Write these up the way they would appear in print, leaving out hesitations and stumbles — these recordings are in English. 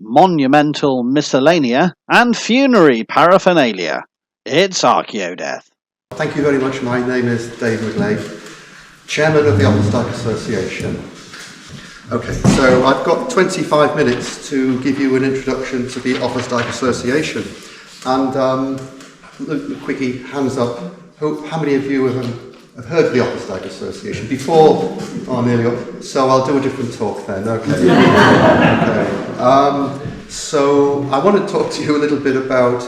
monumental miscellanea, and funerary paraphernalia. It's Archaeodeath. Thank you very much. My name is Dave McGlade, Chairman of the Offa Dyke Association. Okay, so I've got 25 minutes to give you an introduction to the Offa Dyke Association. And quickie, hands up, how many of you have heard of the Offa Dyke Association before? Oh, nearly up. So I'll do a different talk then, okay. Okay. So I want to talk to you a little bit about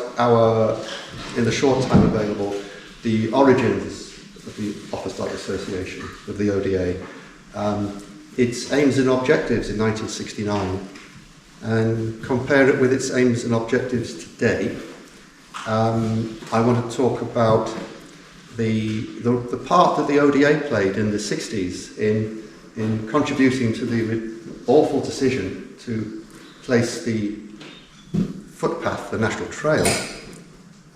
in the short time available, the origins of the Offa Dyke Association, of the ODA. Its aims and objectives in 1969, and compare it with its aims and objectives today. I want to talk about the part that the ODA played in the 60s in contributing to the awful decision to place the footpath, the National Trail,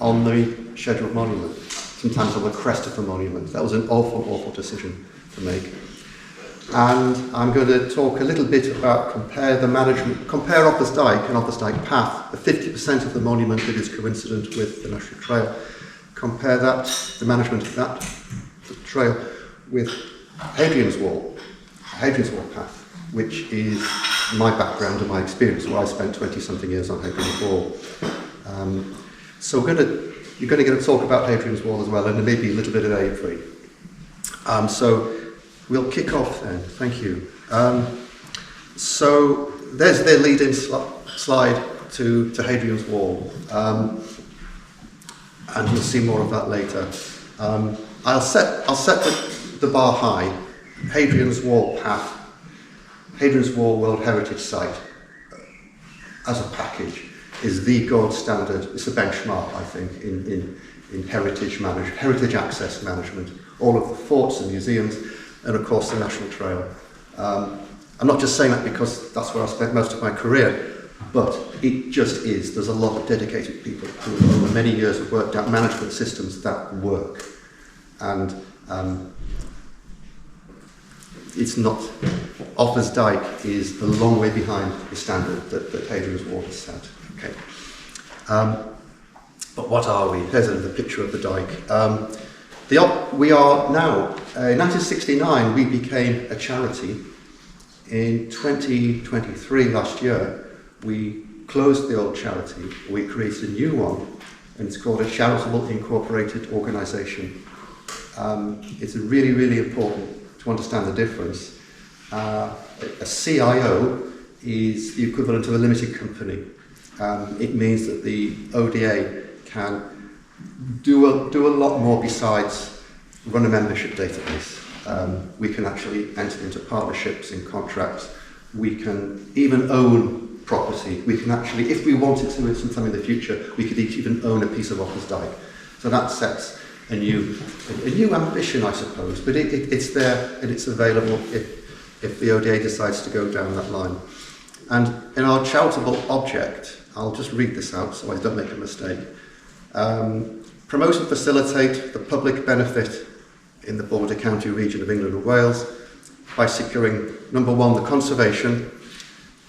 on the scheduled monument, sometimes on the crest of the monument. That was an awful, awful decision to make. And I'm going to talk a little bit about compare Offa Dyke and Offa Dyke Path, the 50% of the monument that is coincident with the National Trail. Compare that, the management of that trail, with Hadrian's Wall Path, which is my background and my experience, where I spent 20-something years on Hadrian's Wall. So you're going to get a talk about Hadrian's Wall as well, and maybe a little bit of Avery. So we'll kick off then. Thank you. So there's their lead-in slide to Hadrian's Wall, and you'll see more of that later. I'll set the bar high. Hadrian's Wall Path, Hadrian's Wall World Heritage Site, as a package, is the gold standard. It's a benchmark, I think, in heritage access management. All of the forts and museums, and of course the National Trail. I'm not just saying that because that's where I spent most of my career, but it just is. There's a lot of dedicated people who over many years have worked out management systems that work. And it's not, Offa Dyke is a long way behind the standard that Hadrian's Wall has set. Okay. But what are we? Here's another picture of the Dyke. We are now, in 1969, we became a charity. In 2023, last year, we closed the old charity. We created a new one, and it's called a Charitable Incorporated Organisation. It's really, really important to understand the difference. A CIO is the equivalent of a limited company. It means that the ODA can do a lot more besides run a membership database. We can actually enter into partnerships and contracts. We can even own property. We can actually, if we wanted to sometime in the future, we could even own a piece of Offa Dyke. So that sets a new ambition, I suppose, but it's there and it's available if the ODA decides to go down that line. And in our charitable object, I'll just read this out so I don't make a mistake. Promote and facilitate the public benefit in the border county region of England and Wales by securing, number one, the conservation,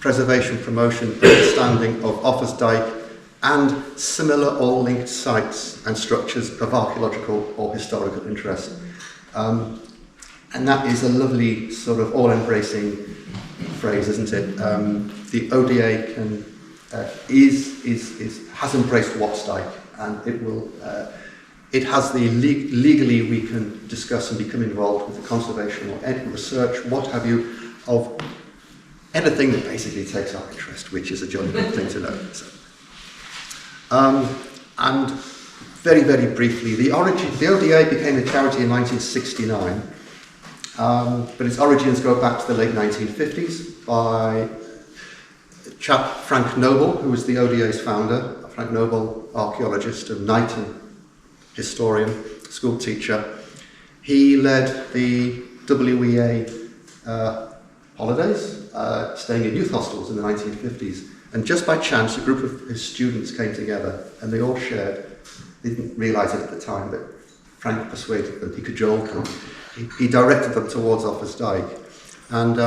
preservation, promotion, and understanding of Offa Dyke and similar or linked sites and structures of archaeological or historical interest. And that is a lovely sort of all-embracing phrase, isn't it? The ODA has embraced Offa Dyke, and it has the legally we can discuss and become involved with the conservation or any research, what have you, of anything that basically takes our interest, which is a jolly good thing to know. So. And very, very briefly, the ODA became a charity in 1969, but its origins go back to the late 1950s by a chap, Frank Noble, who was the ODA's founder. Frank Noble, archaeologist and Knighton historian, school teacher. He led the WEA holidays, staying in youth hostels in the 1950s. And just by chance, a group of his students came together and they all shared, they didn't realise it at the time, but Frank persuaded them, he cajoled them. He directed them towards Offa Dyke. And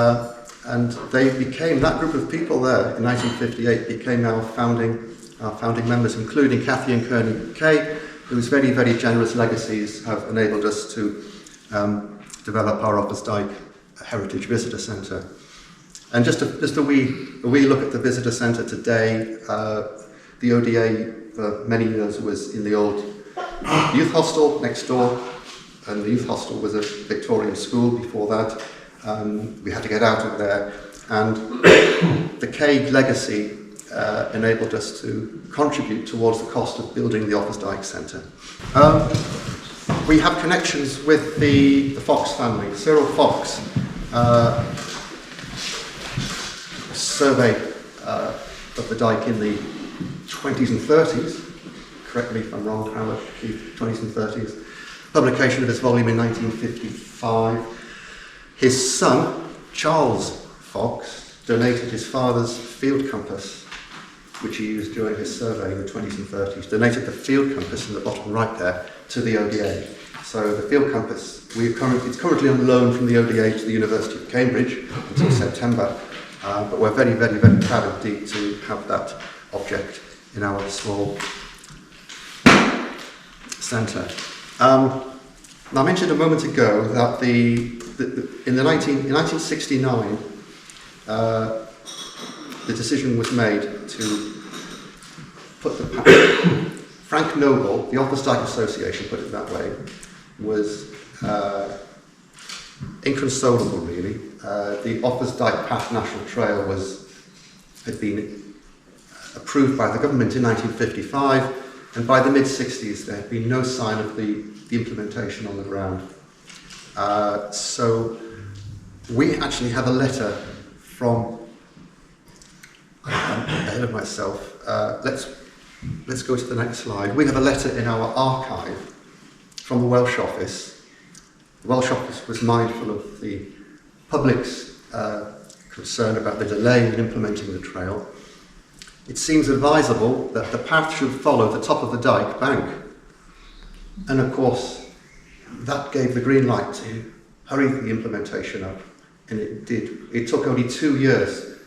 And they became, that group of people there in 1958 became our founding members, including Cathy and Kearney Kay, whose very, very generous legacies have enabled us to develop our Offa's Dyke Heritage Visitor Centre. And just a wee look at the visitor centre today. The ODA for many years was in the old youth hostel next door, and the youth hostel was a Victorian school before that. We had to get out of there, and the Kay legacy enabled us to contribute towards the cost of building the Offa's Dyke Centre. We have connections with the Fox family. Cyril Fox survey of the Dyke in the 20s and 30s, correct me if I'm wrong, Howard, 20s and 30s, publication of his volume in 1955. His son, Charles Fox, donated his father's field compass, which he used during his survey in the 20s and 30s, donated the field compass in the bottom right there to the ODA. So the field compass, it's currently on loan from the ODA to the University of Cambridge until September. But we're very, very, very proud indeed to have that object in our small centre. I mentioned a moment ago that in 1969, the decision was made to put the Frank Noble, the Offa's Dyke Association, put it that way, was inconsolable, really. The Offa's Dyke Path National Trail had been approved by the government in 1955, and by the mid-60s there had been no sign of the implementation on the ground. So we actually have a letter from, I'm ahead of myself, let's go to the next slide. We have a letter in our archive from the Welsh Office. The Welsh Office was mindful of the public's concern about the delay in implementing the trail. It seems advisable that the path should follow the top of the Dyke bank. And of course, that gave the green light to hurry the implementation up. And it did. It took only 2 years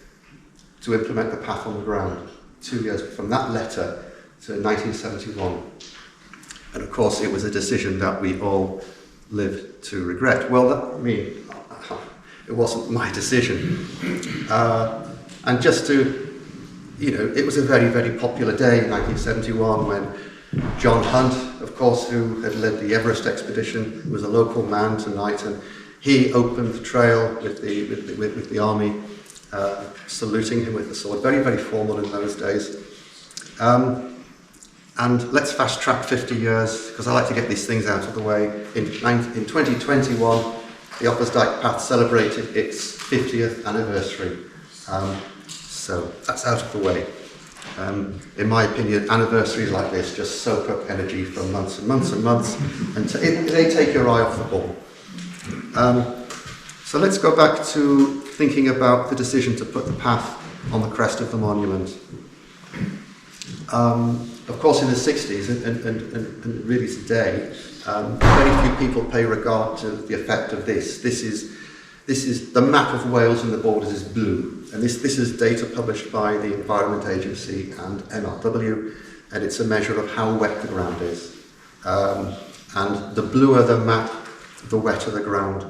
to implement the path on the ground. 2 years from that letter to 1971. And of course, it was a decision that we all lived to regret. Well, it wasn't my decision. And just to, it was a very, very popular day in 1971 when John Hunt, of course, who had led the Everest expedition, was a local man tonight, and he opened the trail with the army, saluting him with the sword. Very, very formal in those days. And let's fast track 50 years, because I like to get these things out of the way. In 2021, the Offa's Dyke Path celebrated its 50th anniversary. So that's out of the way. In my opinion, anniversaries like this just soak up energy for months and months and months, and they take your eye off the ball. So let's go back to thinking about the decision to put the path on the crest of the monument. Of course, in the 60s and really today, very few people pay regard to the effect of this. This is the map of Wales and the borders is blue, and this is data published by the Environment Agency and NRW, and it's a measure of how wet the ground is. And the bluer the map, the wetter the ground.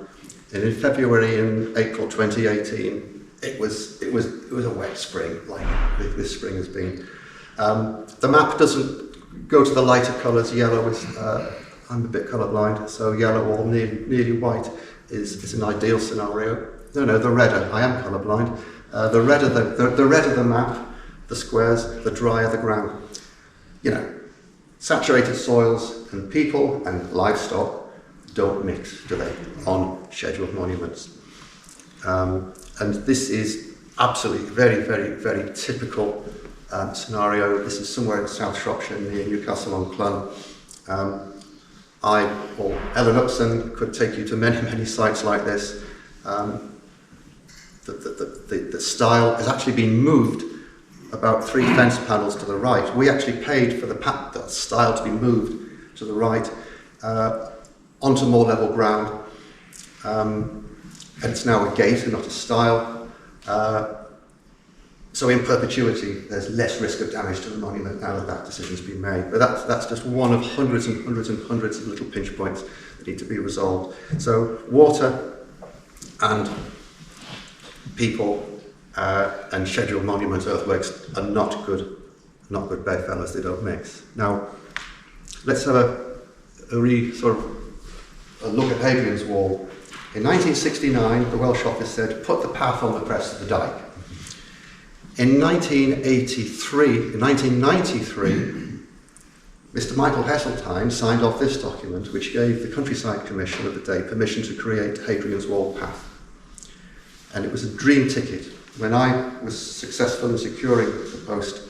And in February and April 2018, it was a wet spring, like this spring has been. The map doesn't go to the lighter colours. Yellow is, I'm a bit colourblind, so yellow or nearly white is an ideal scenario. No, the redder. I am colourblind. The redder the map, the squares, the drier the ground. Saturated soils and people and livestock don't mix, do they, on scheduled monuments? And this is absolutely very, very, very typical scenario. This is somewhere in South Shropshire near Newcastle on Clun. I or Ellen Upson could take you to many, many sites like this. The style has actually been moved about 3 fence panels to the right. We actually paid for the style to be moved to the right onto more level ground. And it's now a gate and not a style. So in perpetuity, there's less risk of damage to the monument now that that decision's been made. But that's just one of hundreds and hundreds and hundreds of little pinch points that need to be resolved. So water and people and scheduled monument earthworks are not good bedfellows. They don't mix. Now, let's have a look at Hadrian's Wall. In 1969, the Welsh office said, put the path on the crest of the Dyke. In 1993, Mr. Michael Heseltine signed off this document, which gave the Countryside Commission of the day permission to create Hadrian's Wall path. And it was a dream ticket. When I was successful in securing the post,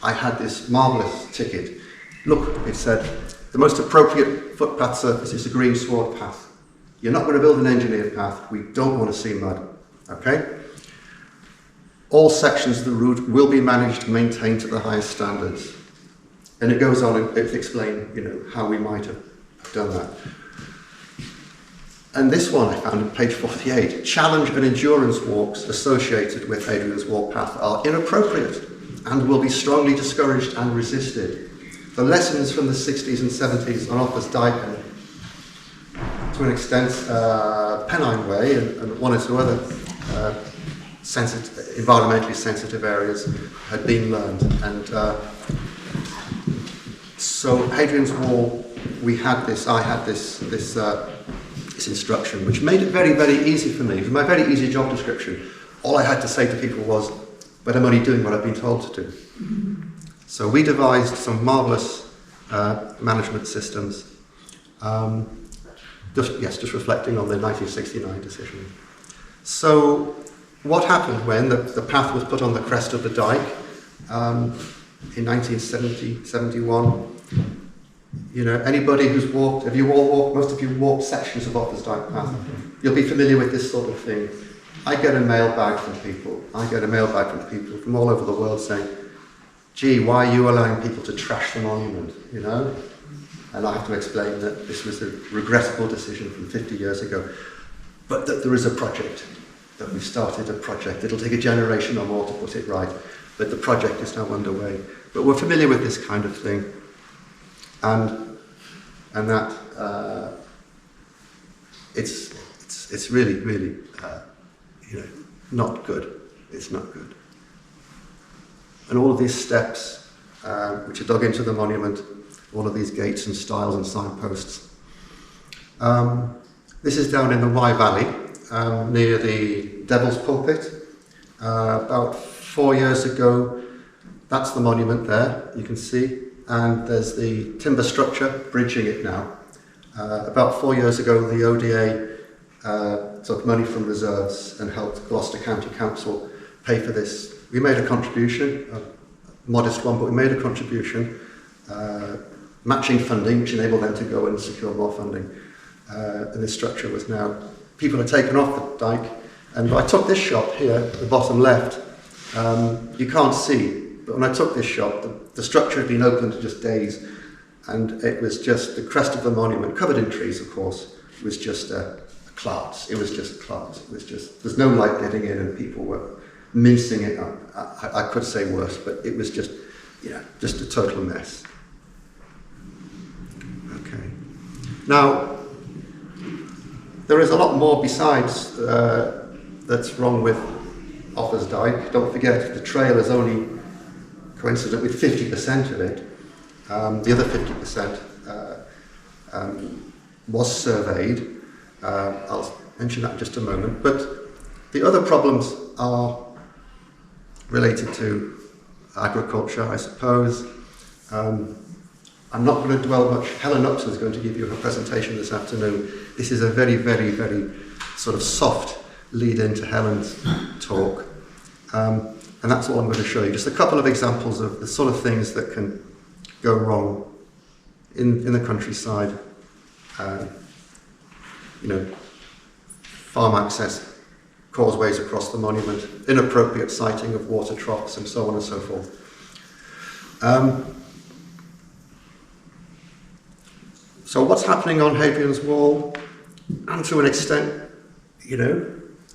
I had this marvellous ticket. Look, it said, the most appropriate footpath surface is a green sward path. You're not going to build an engineered path. We don't want to see mud. Okay? All sections of the route will be managed and maintained to the highest standards. And it goes on and it explains, how we might have done that. And this one I found on page 48. Challenge and endurance walks associated with Hadrian's Wall path are inappropriate and will be strongly discouraged and resisted. The lessons from the 60s and 70s on Offa's Dyke and, to an extent, Pennine Way and one or two other environmentally sensitive areas had been learned. And so Hadrian's Wall, I had this instruction, which made it very, very easy for me. It was my very easy job description. All I had to say to people was, but I'm only doing what I've been told to do. So we devised some marvellous management systems, just reflecting on the 1969 decision. So what happened when the path was put on the crest of the Dyke in 1971? Anybody who's walked, most of you walked sections of Offa's Dyke path, you'll be familiar with this sort of thing. I get a mailbag from people from all over the world saying, gee, why are you allowing people to trash the monument, And I have to explain that this was a regrettable decision from 50 years ago, but that there is a project, that we've started a project. It'll take a generation or more to put it right, but the project is now underway. But we're familiar with this kind of thing, and that it's really, really, not good. It's not good. And all of these steps, which are dug into the monument, all of these gates and stiles and signposts. This is down in the Wye Valley, near the Devil's Pulpit. About 4 years ago, that's the monument there, you can see, and there's the timber structure bridging it now. About 4 years ago, the ODA took money from reserves and helped Gloucester County Council pay for this. We made a contribution, a modest one, but we made a contribution, matching funding, which enabled them to go and secure more funding. And this structure was now, people had taken off the Dyke, and I took this shot here, at the bottom left. You can't see, but when I took this shot, the structure had been opened in just days, and it was just the crest of the monument, covered in trees, of course, was just a class. It was just a class. It was just, there's no light getting in, and people were mincing it up. I could say worse, but it was just, just a total mess. Okay. Now, there is a lot more besides that's wrong with Offa's Dyke. Don't forget, the trail is only coincident with 50% of it. The other 50% was surveyed. I'll mention that in just a moment. But the other problems are related to agriculture, I suppose. I'm not going to dwell much. Helen Upton is going to give you her presentation this afternoon. This is a very, very, very sort of soft lead into Helen's talk. And that's all I'm going to show you. Just a couple of examples of the sort of things that can go wrong in the countryside. Farm access, causeways across the monument, inappropriate siting of water troughs, and so on and so forth. So what's happening on Hadrian's Wall? And to an extent,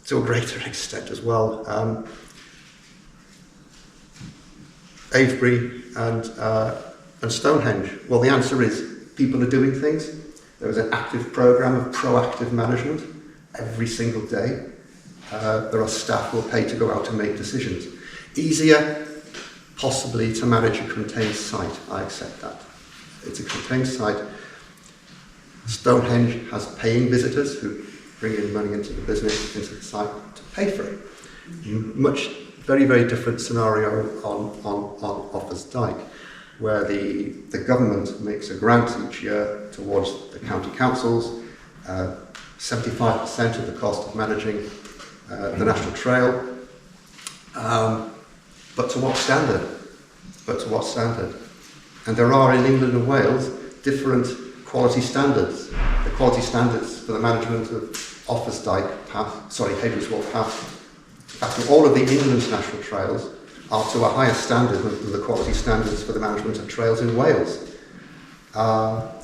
to a greater extent as well. Avebury and Stonehenge. Well, the answer is people are doing things. There is an active programme of proactive management every single day. There are staff who are paid to go out and make decisions. Easier, possibly, to manage a contained site. I accept that. It's a contained site. Stonehenge has paying visitors who bring in money into the business, into the site, to pay for it. Very, very different scenario on Offa's Dyke, where the government makes a grant each year towards the county councils, 75% of the cost of managing the National Trail. But to what standard? And there are in England and Wales different quality standards. The quality standards for the management of Offa's Dyke Path, Hadrian's Wall Path, in fact, all of the England's national trails are to a higher standard than the quality standards for the management of trails in Wales.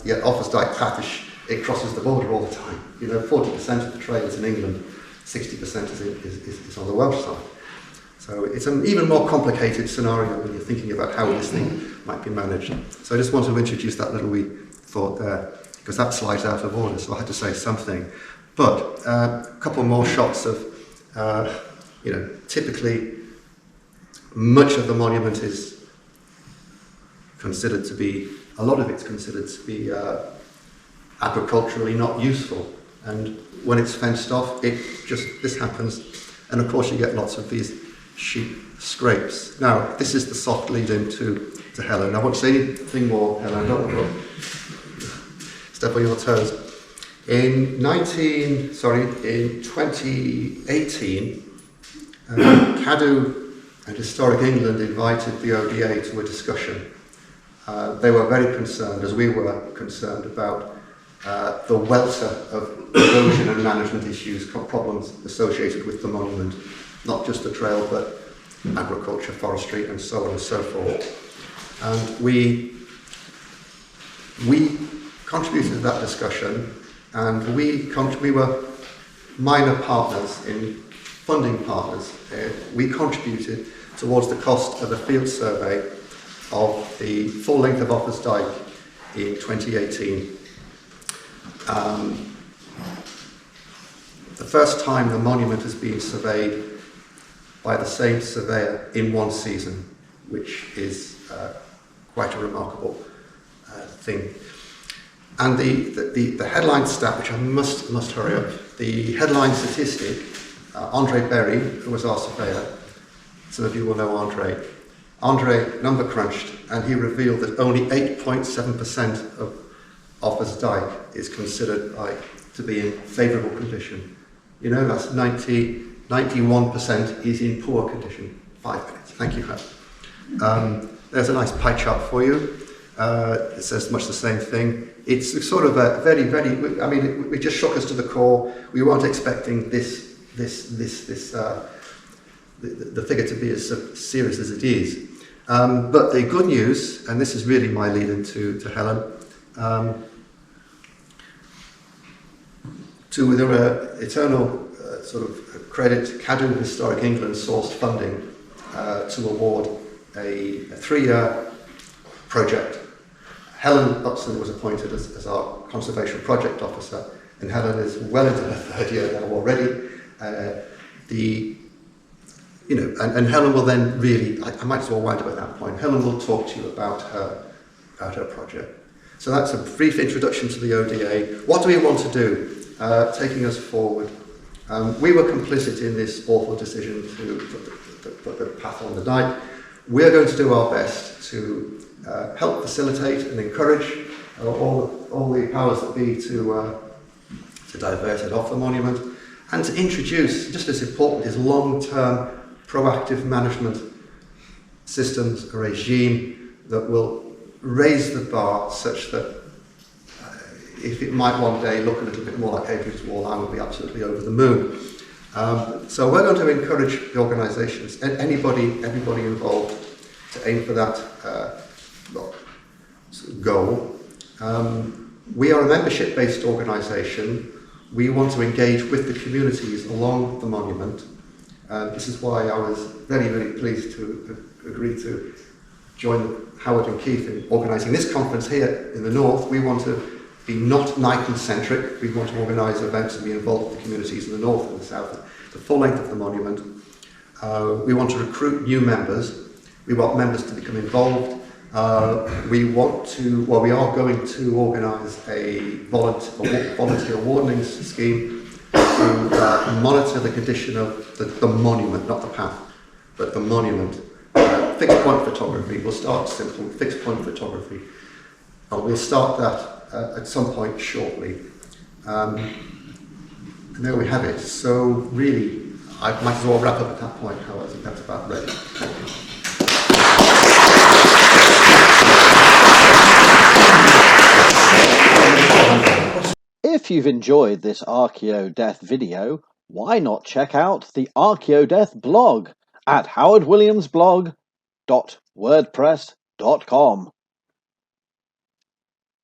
Yet Offa's Dyke Path, it crosses the border all the time. 40% of the trails in England, 60% is on the Welsh side. So it's an even more complicated scenario when you're thinking about how this thing might be managed. So I just wanted to introduce that little wee thought there, because that slide's out of order, so I had to say something. But a couple more shots of, typically much of the monument is considered to be, a lot of it's considered to be agriculturally not useful. And when it's fenced off, this happens. And of course you get lots of these sheep scrapes. Now, this is the soft lead into Helen. I won't say anything more, Helen, I don't want to step on your toes. In 2018, CADU and Historic England invited the ODA to a discussion. They were very concerned, as we were concerned, about the welter of erosion and management issues, problems associated with the monument, not just the trail, but agriculture, forestry, and so on and so forth. And we contributed to that discussion, and we were minor partners, funding partners. We contributed towards the cost of a field survey of the full length of Offa's Dyke in 2018. The first time the monument has been surveyed by the same surveyor in one season, which is quite a remarkable thing. And the headline stat, which I must hurry up, the headline statistic, Andre Berry, who was our surveyor, some of you will know Andre number crunched, and he revealed that only 8.7% of Offa's Dyke is considered to be in favourable condition. That's 91% is in poor condition. 5 minutes. Thank you, Helen. There's a nice pie chart for you. It says much the same thing. It's sort of a very, very, it just shook us to the core. We weren't expecting the figure to be as serious as it is. But the good news, and this is really my lead into Helen, to the eternal sort of credit, CADU Historic England sourced funding to award a 3-year project. Helen Upson was appointed as our conservation project officer, and Helen is well into her 3rd year now already. And Helen will then really, I might as well wind up at that point. Helen will talk to you about her project. So that's a brief introduction to the ODA. What do we want to do? Taking us forward. We were complicit in this awful decision to put the path on the Dyke. We're going to do our best to help facilitate and encourage all the powers that be to divert it off the monument, and to introduce, just as important, is long-term proactive management systems, a regime that will raise the bar such that if it might one day look a little bit more like Hadrian's Wall, I will be absolutely over the moon. So we're going to encourage the organisations and everybody involved to aim for that goal. We are a membership-based organisation. we want to engage with the communities along the monument. This is why I was very, very pleased to agree to join Howard and Keith in organising this conference here in the north. We want to be not Nikon-centric. We want to organise events and be involved with the communities in the north and the south, the full length of the monument. We want to recruit new members. We want members to become involved. We are going to organise a volunteer wardening scheme to monitor the condition of the monument, not the path, but the monument. Fixed point photography. We'll start simple, fixed point photography. And we'll start that at some point shortly. And there we have it. So really, I might as well wrap up at that point, Howard. I think that's about ready. Thank you. If you've enjoyed this Archaeodeath video, why not check out the Archaeodeath blog at howardwilliamsblog.wordpress.com.